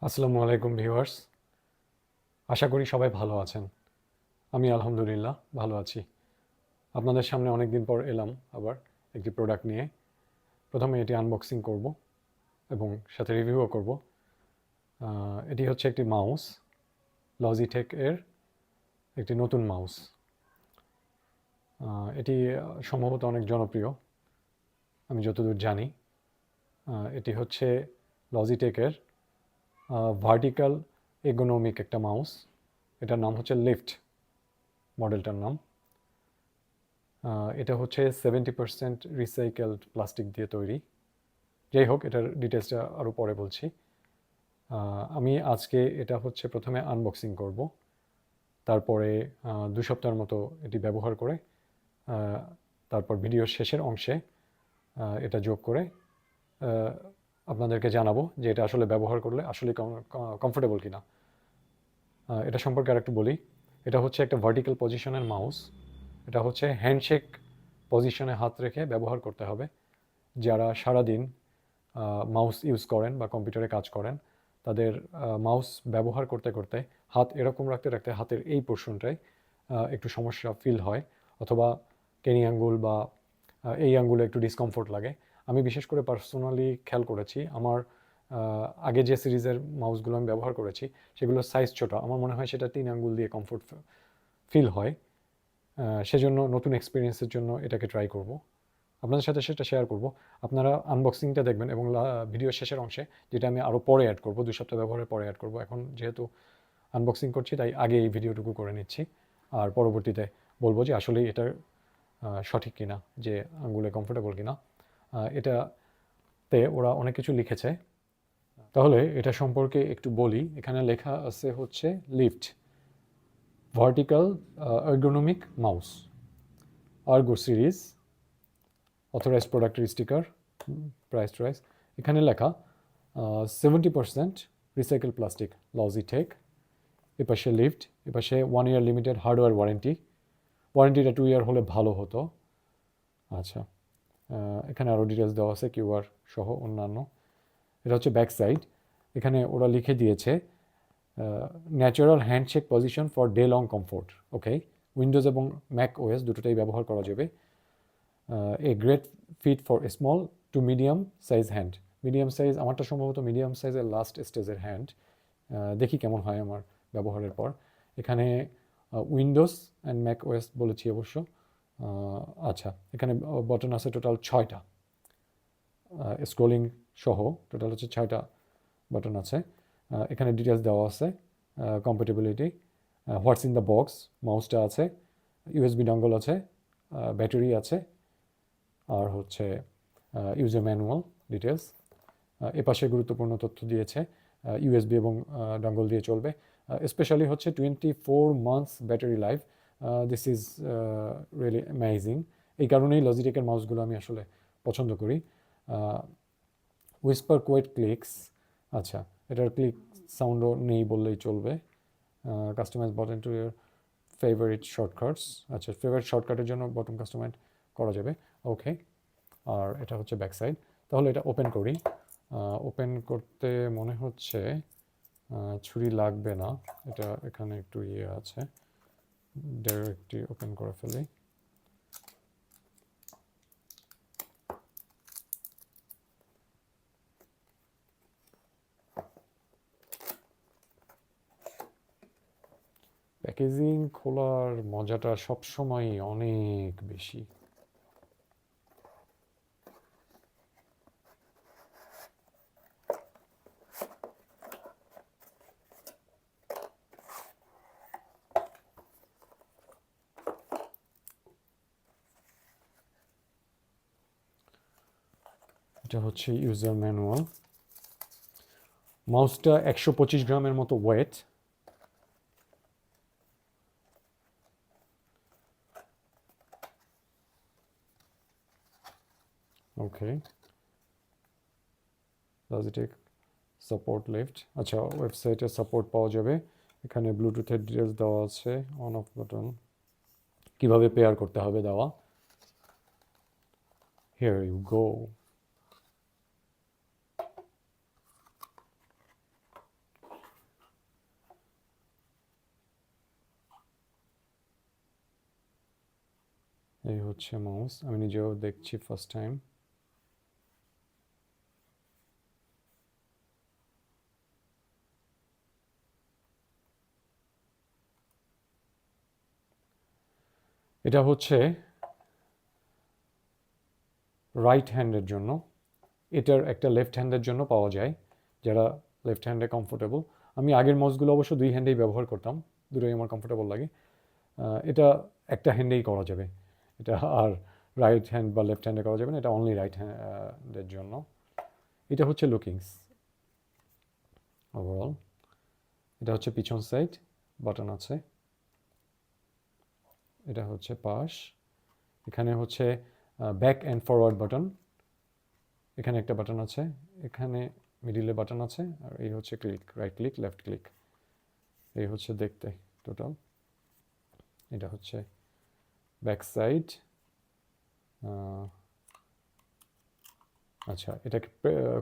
আসসালামু আলাইকুম ভিউয়ার্স। আশা করি সবাই ভালো আছেন। আমি আলহামদুলিল্লাহ ভালো আছি। আপনাদের সামনে অনেক দিন পর এলাম আবার একটি প্রোডাক্ট নিয়ে। প্রথমে এটি আনবক্সিং করব এবং সাথে রিভিউও করব। এটি হচ্ছে একটি মাউস, লজিটেক এর একটি নতুন মাউস। এটি সম্ভবত অনেক জনপ্রিয়, আমি যতদূর জানি। এটি হচ্ছে লজিটেকের ভার্টিক্যাল এগোনমিক একটা মাউস। এটার নাম হচ্ছে লিফট, মডেলটার নাম। এটা হচ্ছে 70% রিসাইকেলড প্লাস্টিক দিয়ে তৈরি। যাই হোক, এটার ডিটেলসটা আরও পরে বলছি। আমি আজকে এটা হচ্ছে প্রথমে আনবক্সিং করব, তারপরে 2 সপ্তাহের মতো এটি ব্যবহার করে তারপর ভিডিওর শেষের অংশে এটা যোগ করে আপনাদেরকে জানাবো যে এটা আসলে ব্যবহার করলে আসলে কমফোর্টেবল কিনা। এটা সম্পর্কে আর একটু বলি। এটা হচ্ছে একটা ভার্টিক্যাল পজিশনের মাউস। এটা হচ্ছে হ্যান্ডশেক পজিশনে হাত রেখে ব্যবহার করতে হবে। যারা সারাদিন মাউস ইউজ করেন বা কম্পিউটারে কাজ করেন, তাদের মাউস ব্যবহার করতে করতে হাত এরকম রাখতে রাখতে হাতের এই পোর্শনটায় একটু সমস্যা ফিল হয়, অথবা কেনি আঙ্গুল বা এই আঙ্গুলে একটু ডিসকমফোর্ট লাগে। আমি বিশেষ করে পার্সোনালি খেয়াল করেছি, আমার আগে যে সিরিজের মাউসগুলো আমি ব্যবহার করেছি সেগুলোর সাইজ ছোটো, আমার মনে হয় সেটা 3 আঙ্গুল দিয়ে কমফোর্ট ফিল হয়। সেজন্য নতুন এক্সপিরিয়েন্সের জন্য এটাকে ট্রাই করব, আপনাদের সাথে সেটা শেয়ার করব। আপনারা আনবক্সিংটা দেখবেন এবং ভিডিও শেষের অংশে, যেটা আমি আরও পরে অ্যাড করব, 2 সপ্তাহ ব্যবহারের পরে অ্যাড করব। এখন যেহেতু আনবক্সিং করছি তাই আগে এই ভিডিওটুকু করে নিচ্ছি, আর পরবর্তীতে বলবো যে আসলেই এটা সঠিক কিনা, যে আঙ্গুলে কমফোর্টেবল কিনা। এটাতে ওরা অনেক কিছু লিখেছে, তাহলে এটা সম্পর্কে একটু বলি। এখানে লেখা আছে হচ্ছে lift vertical ergonomic mouse, ergo series, authorize প্রোডাক্টের স্টিকার, প্রাইস। এখানে লেখা 70% রিসাইকেল প্লাস্টিক, লজিটেক। এপাশে লিফট, এপাশে 1 ইয়ার লিমিটেড হার্ডওয়্যার ওয়ারেন্টি। ওয়ারেন্টিটা 2 ইয়ার হলে ভালো হতো। আচ্ছা, এখানে আরও ডিটেলস দেওয়া আছে, কিউআর সহ অন্যান্য। এটা হচ্ছে ব্যাক সাইড। এখানে ওরা লিখে দিয়েছে natural handshake position for day long comfort. Okay, windows এবং ম্যাক ওএস দুটোটাই ব্যবহার করা যাবে। A great fit for small to medium size hand. Medium size, আমারটা সম্ভবত মিডিয়াম সাইজের লাস্ট স্টেজের হ্যান্ড। দেখি কেমন হয় আমার ব্যবহারের পর। এখানে উইন্ডোজ অ্যান্ড ম্যাক ওএস বলেছি অবশ্য। আচ্ছা, এখানে বটন আছে টোটাল 6টা, স্ক্রোলিং সহ টোটাল হচ্ছে 6টা বাটন আছে। এখানে ডিটেলস দেওয়া আছে, compatibility, what's in the box, মাউসটা আছে, ইউএসবি ডঙ্গল আছে, ব্যাটারি আছে, আর হচ্ছে ইউজার ম্যানুয়াল ডিটেলস। এপাশে গুরুত্বপূর্ণ তথ্য দিয়েছে, ইউএসবি এবং ডঙ্গল দিয়ে চলবে। স্পেশালি হচ্ছে 24 months battery life. This is really amazing. এই কারণেই লজিটেকের মাউসগুলো আমি আসলে পছন্দ করি। হুইসপার কোয়েট ক্লিকস, আচ্ছা, এটার ক্লিক সাউন্ডও নেই বললেই চলবে। Customize button to your favourite shortcuts, আচ্ছা, ফেভারিট শর্টকাটের জন্য বটন কাস্টমাইজ করা যাবে। ওকে, আর এটা হচ্ছে ব্যাক সাইড। তাহলে এটা ওপেন করি। ওপেন করতে মনে হচ্ছে ছুরি লাগবে না, এটা এখানে একটু ইয়ে আছে, ডাইরেক্টলি ওপেন করে ফেলি। প্যাকেজিং খোলার মজাটা সবসময়ই অনেক বেশি। এটা হচ্ছে ইউজার ম্যানুয়াল। মাউসটা 125 গ্রামের মতো ওয়েট। ওকে, লজিটেক সাপোর্ট লিফট, আচ্ছা, ওয়েবসাইটে সাপোর্ট পাওয়া যাবে। এখানে ব্লুটুথের ডিটেলস দেওয়া আছে, অন অফ বাটন, কীভাবে পেয়ার করতে হবে দেওয়া। Here you go. এই হচ্ছে মাউস, আমি নিজেও দেখছি ফার্স্ট টাইম। এটা হচ্ছে রাইট হ্যান্ডের জন্য, এটার একটা লেফট হ্যান্ডের জন্য পাওয়া যায়, যারা লেফট হ্যান্ডে কমফোর্টেবল। আমি আগের মাউসগুলো অবশ্য দুই হ্যান্ডেই ব্যবহার করতাম, দুটোই আমার কমফোর্টেবল লাগে। এটা একটা হ্যান্ডেই করা যাবে এটা, আর রাইট হ্যান্ড বা লেফট হ্যান্ডে করা যাবে না, এটা অনলি রাইট হ্যান্ডের জন্য। এটা হচ্ছে লুকিংস ওভারঅল। এটা হচ্ছে পিছন সাইড, বাটন আছে। এটা হচ্ছে পাশ, এখানে হচ্ছে ব্যাক অ্যান্ড ফরওয়ার্ড বাটন, এখানে একটা বাটন আছে, এখানে মিডিলে বাটন আছে, আর এই হচ্ছে click, right click, left click. এই হচ্ছে দেখতে টোটাল। এটা হচ্ছে ব্যাক সাইড। আচ্ছা, এটাকে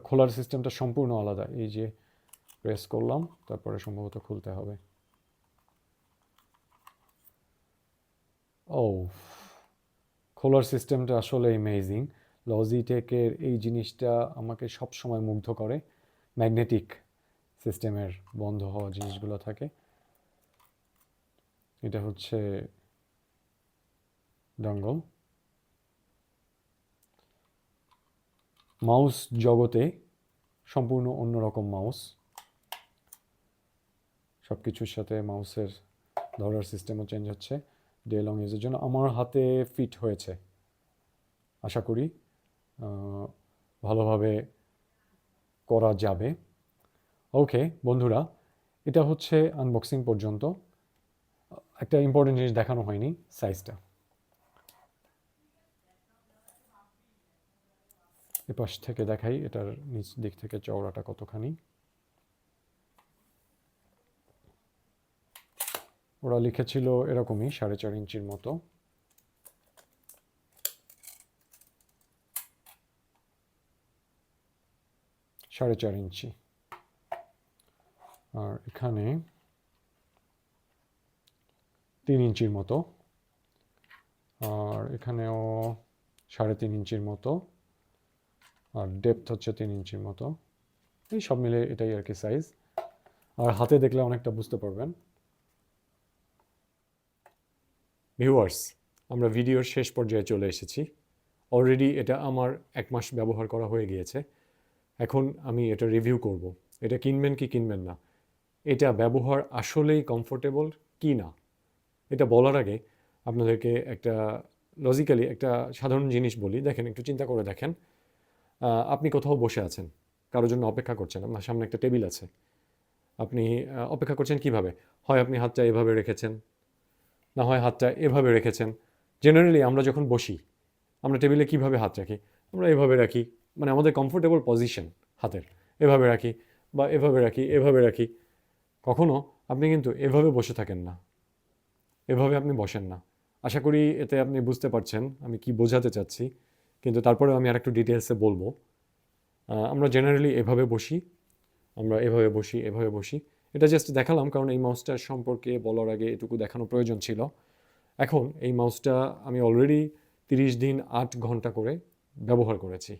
খোলার সিস্টেমটা সম্পূর্ণ আলাদা। এই যে প্রেস করলাম, তারপরে সম্ভবত খুলতে হবে। ও, খোলার সিস্টেমটা আসলে অ্যামেজিং। লজিটেকের এই জিনিসটা আমাকে সব সময় মুগ্ধ করে। ম্যাগনেটিক সিস্টেমের বন্ধ হওয়া জিনিসগুলো থাকে। এটা হচ্ছে ডঙ্গল। মাউস জগতে সম্পূর্ণ অন্যরকম মাউস, সব কিছুর সাথে মাউসের ধরার সিস্টেমও চেঞ্জ হচ্ছে ডে লং ইউজের জন্য। আমার হাতে ফিট হয়েছে, আশা করি ভালোভাবে করা যাবে। ওকে বন্ধুরা, এটা হচ্ছে আনবক্সিং পর্যন্ত। একটা ইম্পর্টেন্ট জিনিস দেখানো হয়নি, সাইজটা। এপাশ থেকে দেখাই, এটার নিচ দিক থেকে চওড়াটা কতখানি। ওরা লিখেছিল এরকমই 4.5 ইঞ্চির মতো। সাড়ে 4 ইঞ্চি। আর এখানে 3 ইঞ্চির মতো, আর এখানেও 3.5 ইঞ্চির মতো, আর ডেপথ হচ্ছে 3 ইঞ্চির মতো। এই সব মিলে এটাই আর কি সাইজ। আর হাতে দেখলে অনেকটা বুঝতে পারবেন। ভিউয়ার্স, আমরা ভিডিওর শেষ পর্যায়ে চলে এসেছি। অলরেডি এটা আমার 1 মাস ব্যবহার করা হয়ে গিয়েছে। এখন আমি এটা রিভিউ করব, এটা কিনবেন কি কিনবেন না, এটা ব্যবহার আসলেই কমফোর্টেবল কি না। এটা বলার আগে আপনাদেরকে একটা লজিক্যালি একটা সাধারণ জিনিস বলি। দেখেন, একটু চিন্তা করে দেখেন, আপনি কোথাও বসে আছেন, কারোর জন্য অপেক্ষা করছেন, আপনার সামনে একটা টেবিল আছে, আপনি অপেক্ষা করছেন কিভাবে? হয় আপনি হাতটা এভাবে রেখেছেন, না হয় হাতটা এভাবে রেখেছেন। জেনারেলি আমরা যখন বসি, আমরা টেবিলে কিভাবে হাত রাখি? আমরা এভাবে রাখি, মানে আমাদের কমফোর্টেবল পজিশন হাতের, এভাবে রাখি বা এভাবে রাখি, এভাবে রাখি। কখনো আপনি কিন্তু এভাবে বসে থাকেন না, এভাবে আপনি বসেন না। আশা করি এতে আপনি বুঝতে পারছেন আমি কি বোঝাতে চাচ্ছি, কিন্তু তারপরেও আমি আরেকটু ডিটেলসে বলবো। আমরা জেনারেলি এভাবে বসি, আমরা এভাবে বসি, এভাবে বসি। এটা জাস্ট দেখালাম কারণ এই মাউসটার সম্পর্কে বলার আগে এটুকু দেখানো প্রয়োজন ছিল। এখন এই মাউসটা আমি অলরেডি 30 দিন 8 ঘন্টা করে ব্যবহার করেছি,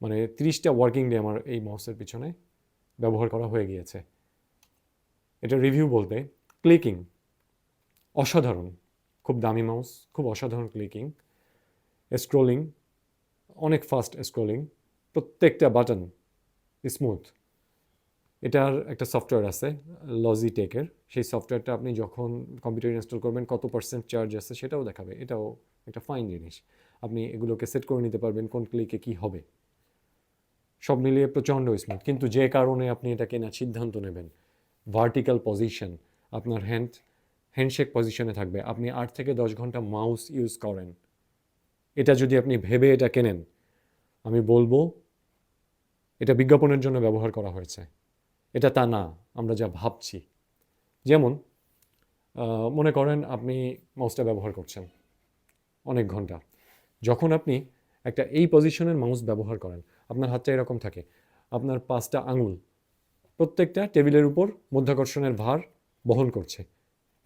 মানে 30টা ওয়ার্কিং ডে আমার এই মাউসের পিছনে ব্যবহার করা হয়ে গিয়েছে। এটা রিভিউ বলতে, ক্লিকিং অসাধারণ, খুব দামি মাউস, খুব অসাধারণ ক্লিকিং। স্ক্রোলিং অনেক ফাস্ট স্ক্রোলিং, প্রত্যেকটা বাটন স্মুথ। এটার একটা সফটওয়্যার আছে লজিটেকের, সেই সফটওয়্যারটা আপনি যখন কম্পিউটার ইনস্টল করবেন কত % চার্জ আছে সেটাও দেখাবে। এটাও একটা ফাইন জিনিস। আপনি এগুলোকে সেট করে নিতে পারবেন কোন ক্লিকে কি হবে। সব মিলিয়ে প্রচণ্ড স্মুথ। কিন্তু যে কারণে আপনি এটা কেনার সিদ্ধান্ত নেবেন, ভার্টিক্যাল পজিশন, আপনার হ্যান্ডশেক পজিশনে থাকবে, আপনি 8 থেকে 10 ঘন্টা মাউস ইউজ করেন, এটা যদি আপনি ভেবে এটা কেনেন, আমি বলবো এটা বিজ্ঞাপনের জন্য ব্যবহার করা হয়েছে। এটা তা না আমরা যা ভাবছি। যেমন মনে করেন আপনি মাউসটা ব্যবহার করছেন অনেক ঘন্টা, যখন আপনি একটা এই পজিশনের মাউস ব্যবহার করেন, আপনার হাতটা এরকম থাকে, আপনার 5টা আঙুল প্রত্যেকটা টেবিলের উপর মধ্যাকর্ষণের ভার বহন করছে,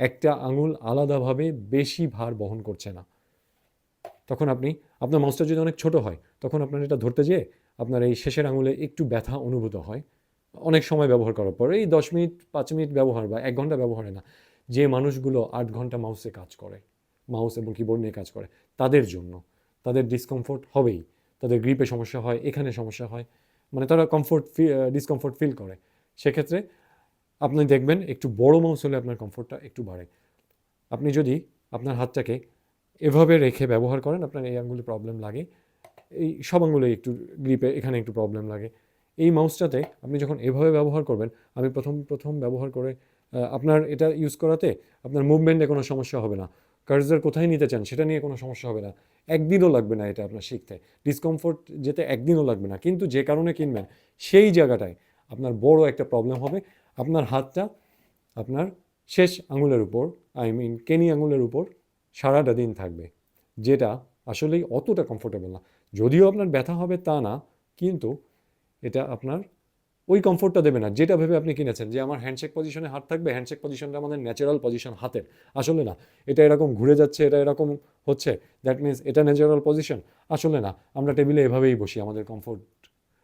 একটা আঙুল আলাদাভাবে বেশি ভার বহন করছে না। তখন আপনার মাউসটা যদি অনেক ছোট হয়, তখন আপনার এটা ধরতে যেয়ে আপনার এই শেষের আঙুলে একটু ব্যথা অনুভূত হয় অনেক সময় ব্যবহার করার পর। এই 10 মিনিট 5 মিনিট ব্যবহার বা 1 ঘন্টা ব্যবহারে না, যে মানুষগুলো 8 ঘন্টা মাউসে কাজ করে, মাউস এবং কিবোর্ড নিয়ে কাজ করে, তাদের জন্য তাদের ডিসকমফোর্ট হবেই। তাদের গ্রিপে সমস্যা হয়, এখানে সমস্যা হয়, মানে তারা ডিসকমফোর্ট ফিল করে। সেক্ষেত্রে আপনি দেখবেন একটু বড় মাউস হলে আপনার কমফোর্টটা একটু বাড়ে। আপনি যদি আপনার হাতটাকে এভাবে রেখে ব্যবহার করেন, আপনার এই আঙ্গুলে প্রবলেম লাগে, এই সব আঙ্গুলে একটু গ্রিপে এখানে একটু প্রবলেম লাগে। এই মাউসটাতে আপনি যখন এভাবে ব্যবহার করবেন, আমি প্রথম প্রথম ব্যবহার করে আপনার এটা ইউজ করাতে আপনার মুভমেন্টে কোনো সমস্যা হবে না, কার্সার কোথায় নিতে চান সেটা নিয়ে কোনো সমস্যা হবে না, একদিনও লাগবে না এটা আপনার শিখতে, ডিসকমফোর্ট যেতে একদিনও লাগবে না। কিন্তু যে কারণে কিনবেন সেই জায়গাটায় আপনার বড় একটা প্রবলেম হবে। আপনার হাতটা আপনার শেষ আঙুলের উপর, কেনি আঙুলের উপর সারাটা দিন থাকবে, যেটা আসলেই অতটা কমফোর্টেবল না। যদিও আপনার ব্যথা হবে তা না, কিন্তু এটা আপনার ওই কমফোর্টটা দেবে না যেটা ভেবে আপনি কিনেছেন, যে আমার হ্যান্ডশেক পজিশনে হাত থাকবে, হ্যান্ডশেক পজিশনটা আমাদের ন্যাচারাল পজিশন হাতের। আসলে না, এটা এরকম ঘুরে যাচ্ছে, এটা এরকম হচ্ছে, দ্যাট মিনস এটা ন্যাচারাল পজিশন। আসলে না, আমরা টেবিলে এভাবেই বসি, আমাদের কমফোর্ট।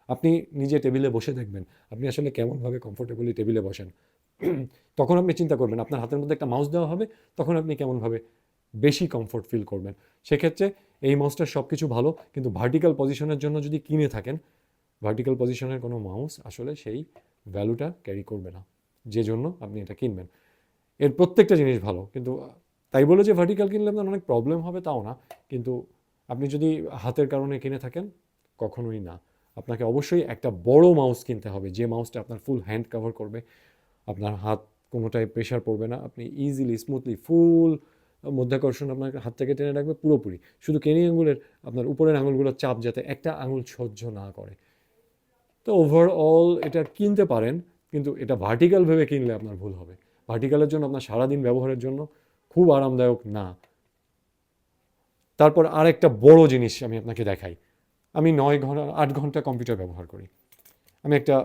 আপনি নিজে টেবিলে বসে দেখবেন আপনি আসলে কেমনভাবে কমফোর্টেবলি টেবিলে বসেন। তখন আপনি চিন্তা করবেন, আপনার হাতের মধ্যে একটা মাউস দেওয়া হবে, তখন আপনি কেমনভাবে বেশি কমফোর্ট ফিল করবেন। সেক্ষেত্রে এই মাউসটার সব কিছু ভালো, কিন্তু ভার্টিক্যাল পজিশনের জন্য যদি কিনে থাকেন, ভার্টিক্যাল পজিশনের কোনো মাউস আসলে সেই ভ্যালুটা ক্যারি করবে না, যে জন্য আপনি এটা কিনবেন। এর প্রত্যেকটা জিনিস ভালো, কিন্তু তাই বলে যে ভার্টিক্যাল কিনলে আপনার অনেক প্রবলেম হবে তাও না। কিন্তু আপনি যদি হাতের কারণে কিনে থাকেন, কখনোই না। আপনাকে অবশ্যই একটা বড় মাউস কিনতে হবে, যে মাউসটা আপনার ফুল হ্যান্ড কভার করবে, আপনার হাত কোনোটায় প্রেশার পড়বে না, আপনি ইজিলি স্মুথলি ফুল মধ্যাকর্ষণ আপনার হাত থেকে টেনে রাখবে পুরোপুরি। শুধু কেনি আঙুলের আপনার উপরের আঙুলগুলোর চাপ যাতে একটা আঙুল সহ্য না করে। তো ওভারঅল এটা কিনতে পারেন, কিন্তু এটা ভার্টিক্যাল ভেবে কিনলে আপনার ভুল হবে। ভার্টিক্যালের জন্য আপনার সারাদিন ব্যবহারের জন্য খুব আরামদায়ক না। তারপর আরেকটা বড় জিনিস আমি আপনাকে দেখাই। আমি 9 ঘন্টা 8 ঘন্টা কম্পিউটার ব্যবহার করি। আমি একটা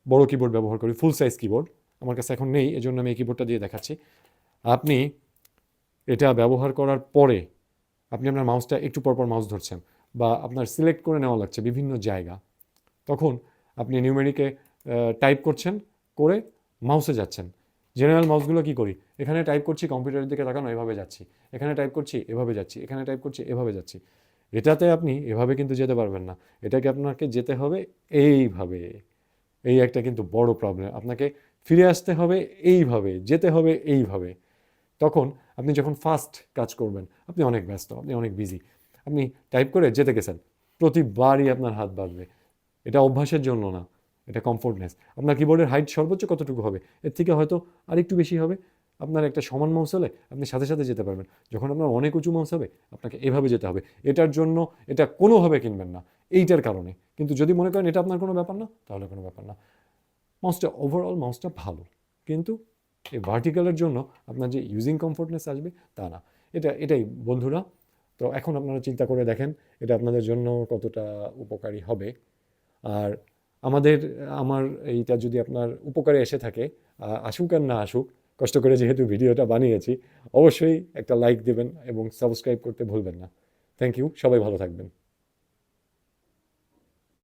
বড় কিবোর্ড ব্যবহার করি, ফুল সাইজ কিবোর্ড। আমার কাছে এখন নেই, এজন্য আমি এই কিবোর্ডটা দিয়ে দেখাচ্ছি। আপনি এটা ব্যবহার করার পরে আপনি আপনার মাউসটা একটু পরপর মাউস ধরছেন, বা আপনার সিলেক্ট করে নেওয়া লাগছে বিভিন্ন জায়গা, তখন আপনি নিউমেরিকে টাইপ করছেন, করে মাউসে যাচ্ছেন। জেনারেল মাউসগুলো কি করি, এখানে টাইপ করছি, কম্পিউটারের দিকে তাকানো, এভাবে যাচ্ছি, এখানে টাইপ করছি, এভাবে যাচ্ছি, এখানে টাইপ করছি, এভাবে যাচ্ছি। এটাতে আপনি এভাবে কিন্তু যেতে পারবেন না, এটাকে আপনাকে যেতে হবে এইভাবে। এই একটা কিন্তু বড় প্রবলেম, আপনাকে ফিরে আসতে হবে এইভাবে, যেতে হবে এইভাবে। তখন আপনি যখন ফাস্ট কাজ করবেন, আপনি অনেক ব্যস্ত, আপনি অনেক বিজি, আপনি টাইপ করে যেতে গেছেন, প্রতিবারই আপনার হাত বাঁধবে। এটা অভ্যাসের জন্য না, এটা কমফোর্টনেস। আপনার কিবোর্ডের হাইট সর্বোচ্চ কতটুকু হবে, এর থেকে হয়তো আরেকটু বেশি হবে। আপনার একটা সমান মাউস হলে আপনি সাথে সাথে যেতে পারবেন। যখন আপনার অনেক উঁচু মাউস হবে, আপনাকে এভাবে যেতে হবে। এটার জন্য এটা কোনোভাবে কিনবেন না, এইটার কারণে। কিন্তু যদি মনে করেন এটা আপনার কোনো ব্যাপার না, তাহলে কোনো ব্যাপার না। মাউসটা ওভারঅল মাউসটা ভালো, কিন্তু এই ভার্টিক্যালের জন্য আপনার যে ইউজিং কমফোর্টনেস আসবে তা না। এটাই বন্ধুরা। তো এখন আপনারা চিন্তা করে দেখেন এটা আপনাদের জন্য কতটা উপকারী হবে। আর আমার এইটা যদি আপনার উপকারে এসে থাকে, আসুক আর না আসুক, কষ্ট করে যেহেতু ভিডিওটা বানিয়েছি, অবশ্যই একটা লাইক দেবেন এবং সাবস্ক্রাইব করতে ভুলবেন না। থ্যাংক ইউ, সবাই ভালো থাকবেন।